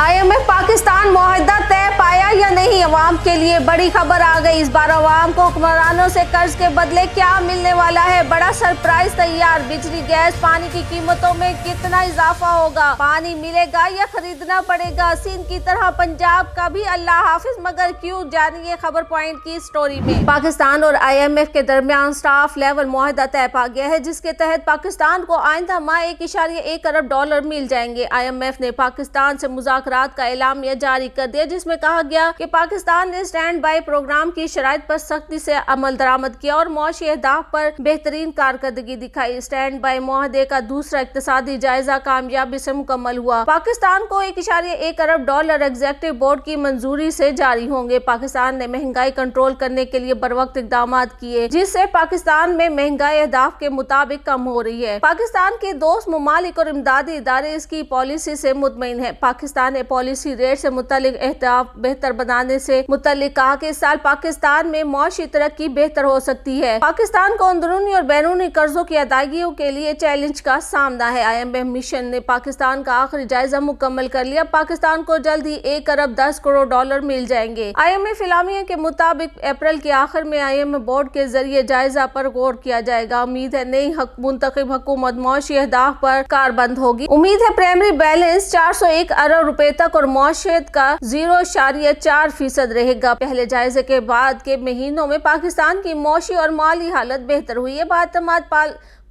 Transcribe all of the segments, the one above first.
IMF Pakistan मुआहदा तय पाया या नहीं, अवाम के लिए बड़ी खबर आ गई। इस बार अवाम को हुक्मरानों से कर्ज के बदले क्या मिलने वाला है, बड़ा सरप्राइज तैयार। बिजली, गैस, पानी की कीमतों में कितना इजाफा होगा, पानी मिलेगा या खरीदना पड़ेगा। सिंध की तरह पंजाब का भी अल्लाह हाफिज, मगर क्यों, जानिए खबर पॉइंट की स्टोरी में। पाकिस्तान और IMF के दरमियान स्टाफ लेवल मुआहदा तय पा गया है, जिसके तहत पाकिस्तान को आइंदा माह $1.1 अरब मिल जाएंगे। IMF ने पाकिस्तान से मुज़ाकरात का एलामिया जारी कर दिया, जिसमें कहा गया कि पाकिस्तान ने स्टैंड बाई प्रोग्राम की शराइत पर सख्ती से अमल दरामद किया और मौशी अहदाफ पर बेहतरीन कारकर्दगी दिखाई। स्टैंड बाई मुआहदे का दूसरा इक्तिसादी जायजा कामयाबी से मुकम्मल हुआ। पाकिस्तान को $1.1 अरब एग्जीक्यूटिव बोर्ड की मंजूरी से जारी होंगे। पाकिस्तान ने महंगाई कंट्रोल करने के लिए बरवक्त इकदाम किए, जिससे पाकिस्तान में महंगाई अहदाफ के मुताबिक कम हो रही है। पाकिस्तान के दोस्त ममालिक और इमदादी इदारे इसकी पॉलिसी से मुतमईन है। पाकिस्तान ने पॉलिसी रेट से मुतालिक अहदाफ बेहतर बनाने से मुतालिक कहा कि इस साल पाकिस्तान में मौशी तरक्की बेहतर हो सकती है। पाकिस्तान को अंदरूनी और बैरूनी कर्जों की अदायगियों के लिए चैलेंज का सामना है। IMF मिशन ने पाकिस्तान का आखिरी जायजा मुकम्मल कर लिया। पाकिस्तान को जल्द ही $1 अरब 10 करोड़ मिल जाएंगे। IMF इलामिया के मुताबिक अप्रैल के आखिर में IMF बोर्ड के जरिए जायजा पर गौर किया जाएगा। उम्मीद है नई मुंतखब हुकूमत मौशी अहदाफ पर कारबंद होगी। उम्मीद है प्राइमरी बैलेंस $401 अरब तक और मौशियत का 0.4% रहेगा। पहले जायजे के बाद के महीनों में पाकिस्तान की मौशी और माली हालत बेहतर हुई है। बातमाद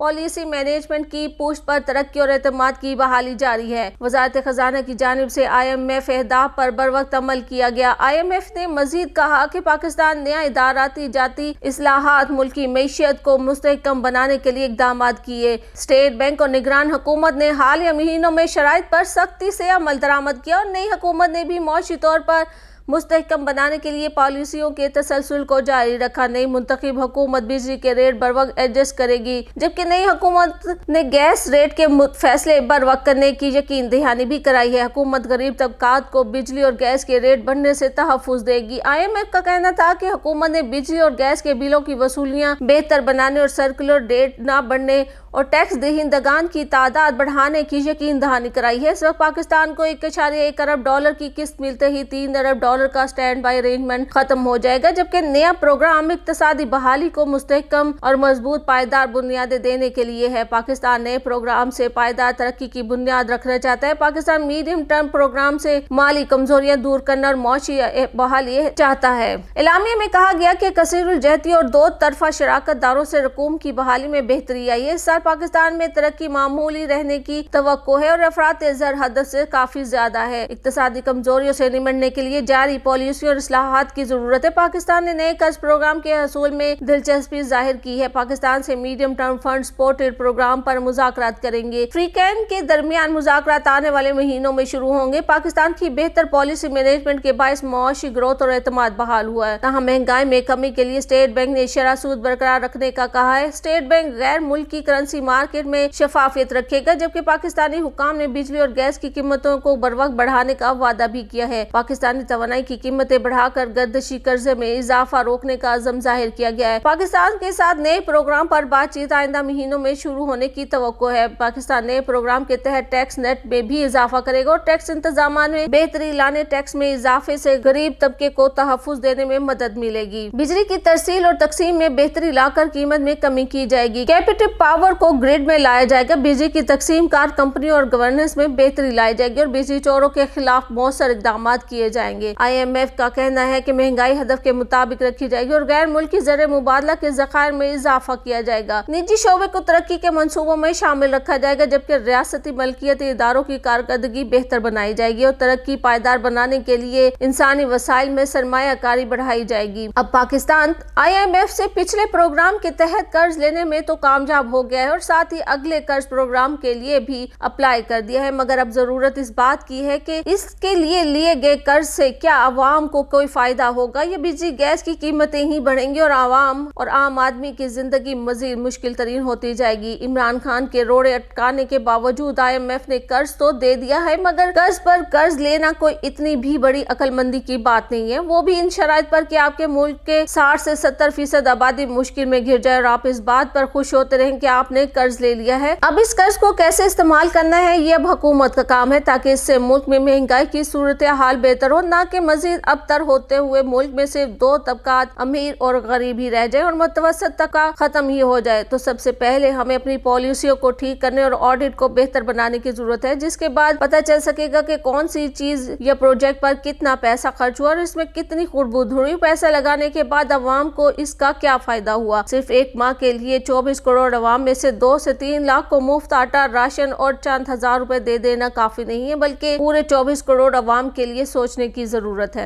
पॉलिसी मैनेजमेंट की पुष्ट पर तरक्की और एतमाद की बहाली जारी है। वजारत खजाना की जानिब से IMF अहदाफ पर बरवक्त अमल किया गया। IMF ने मजीद कहा कि पाकिस्तान नया इदाराती जाती इस्लाहात मुल्की मईशत को मुस्तहकम बनाने के लिए इकदाम किए। स्टेट बैंक और निगरान हुकूमत ने हालिया महीनों में शराइत पर सख्ती से अमल दरामद किया और नई हुकूमत ने भी मौशी तौर पर मुस्तहकम बनाने के लिए पॉलिसियों के तसलसल को जारी रखा। नई मुंतखब हुकूमत बिजली के रेट बर वक्त एडजस्ट करेगी, जबकि नई हुकूमत ने गैस रेट के फैसले बर वक्त करने की यकीन दहानी भी कराई है। हुकूमत गरीब तबकात को बिजली और गैस के रेट बढ़ने से तहफ़्फ़ुज़ देगी। IMF का कहना था कि हुकूमत ने बिजली और गैस के बिलों की वसूलियाँ बेहतर बनाने और सर्कुलर रेट न बढ़ने और टैक्स दहिंदगान की तादाद बढ़ाने की यकीन दहानी कराई है। इस वक्त पाकिस्तान को $1.1 अरब की किस्त मिलते ही $3 अरब का स्टैंड बाई अरेंजमेंट खत्म हो जाएगा, जबकि नया प्रोग्राम इक्तिसादी बहाली को मुस्तहकम और मजबूत पायदार बुनियादें देने के लिए है। पाकिस्तान नए प्रोग्राम से पायदार तरक्की की बुनियाद रखना चाहता है। पाकिस्तान मीडियम टर्म प्रोग्राम से माली कमजोरियां दूर करना और मौशी बहाली चाहता है। एलामिया में कहा गया कि कसीरुल जहती और दो तरफा शराकत दारों से रकूम की बहाली में बेहतरी आई है। इस साल पाकिस्तान में तरक्की मामूली रहने की तवक्को है और अफरात ज़र हद से काफी ज्यादा है। इक्तिसादी कमजोरियों से निमटने के लिए जारी पॉलिसी और इस्लाहात की जरूरत है। पाकिस्तान ने नए कर्ज प्रोग्राम के हसूल में दिलचस्पी जाहिर की है। पाकिस्तान से medium term fund supported programme पर मुज़ाकरात करेंगे। फ्रीकैन के दरमियान मुज़ाकरात आने वाले महीनों में शुरू होंगे। पाकिस्तान की बेहतर पॉलिसी मैनेजमेंट के बायस मौशी ग्रोथ और एतमाद बहाल हुआ है। तहाँ महंगाई में कमी के लिए स्टेट बैंक ने शरह सूद बरकरार रखने का कहा है। स्टेट बैंक गैर मुल्की करेंसी मार्केट में शफाफियत रखेगा, जबकि पाकिस्तानी हुकाम ने बिजली और गैस की कीमतों को बरवक्त बढ़ाने का वादा भी किया है। पाकिस्तानी तवानाई की कीमतें बढ़ाकर गर्दशी कर्जे में इजाफा रोकने का अज़म जाहिर किया गया है। पाकिस्तान के साथ नए प्रोग्राम पर बातचीत आइंदा महीनों में शुरू होने की तवक्को है। पाकिस्तान नए प्रोग्राम के तहत टैक्स नेट में भी इजाफा करेगा और टैक्स इंतजाम में बेहतरी लाने, टैक्स में इजाफे से गरीब तबके को तहफ़्फ़ुज़ देने में मदद मिलेगी। बिजली की तरसील और तकसीम में बेहतरी लाकर कीमत में कमी की जाएगी। कैपेटिव पावर को ग्रिड में लाया जाएगा। बिजली की तकसीम कार कंपनियों और गवर्नेंस में बेहतरी लाई जाएगी और बिजली चोरों के खिलाफ मौसर इकदाम किए जाएंगे। IMF का कहना है कि महंगाई हदफ के मुताबिक रखी जाएगी और गैर मुल्की ज़र मुबादला के ज़खायर में इजाफा किया जाएगा। निजी शोबे को तरक्की के मंसूबों में शामिल रखा जाएगा, जबकि रियासती मलकियती इदारों की कारकर्दगी बेहतर बनाई जाएगी और तरक्की पायदार बनाने के लिए इंसानी वसाइल में सरमायाकारी बढ़ाई जाएगी। अब पाकिस्तान IMF से पिछले प्रोग्राम के तहत कर्ज लेने में तो कामयाब हो गया है और साथ ही अगले कर्ज प्रोग्राम के लिए भी अप्लाई कर दिया है, मगर अब जरूरत इस बात की है कि इसके लिए लिए गए कर्ज से क्या क्या आवाम को कोई फायदा होगा या बिजली गैस की कीमतें ही बढ़ेंगी और आम आदमी की जिंदगी मजीद मुश्किल तरीन होती जाएगी। इमरान खान के रोड़े अटकाने के बावजूद IMF ने कर्ज तो दे दिया है, मगर कर्ज पर कर्ज लेना कोई इतनी भी बड़ी अक्लमंदी की बात नहीं है, वो भी इन शराइत पर कि आपके मुल्क के 60 से 70% आबादी मुश्किल में घिर जाए और आप इस बात पर खुश होते रहें कि आपने कर्ज ले लिया है। अब इस कर्ज को कैसे इस्तेमाल करना है ये अब हुकूमत का काम है, ताकि इससे मुल्क में महंगाई की सूरत हाल बेहतर हो, ना कि मजीद अबतर होते हुए मुल्क में सिर्फ दो तबकात अमीर और गरीब ही रह जाए और मुतवसत तबका खत्म ही हो जाए। तो सबसे पहले हमें अपनी पॉलिसियों को ठीक करने और ऑडिट को बेहतर बनाने की जरूरत है, जिसके बाद पता चल सकेगा कि कौन सी चीज या प्रोजेक्ट पर कितना पैसा खर्च हुआ और इसमें कितनी खुरबुद हुई। पैसा लगाने के बाद अवाम को इसका क्या फायदा हुआ। सिर्फ एक माह के लिए 24 करोड़ अवाम में से 2 से 3 लाख को मुफ्त आटा, राशन और चंद हजार रुपए दे देना काफी नहीं है, बल्कि पूरे 24 करोड़ अवाम के लिए सोचने की जरूरत है।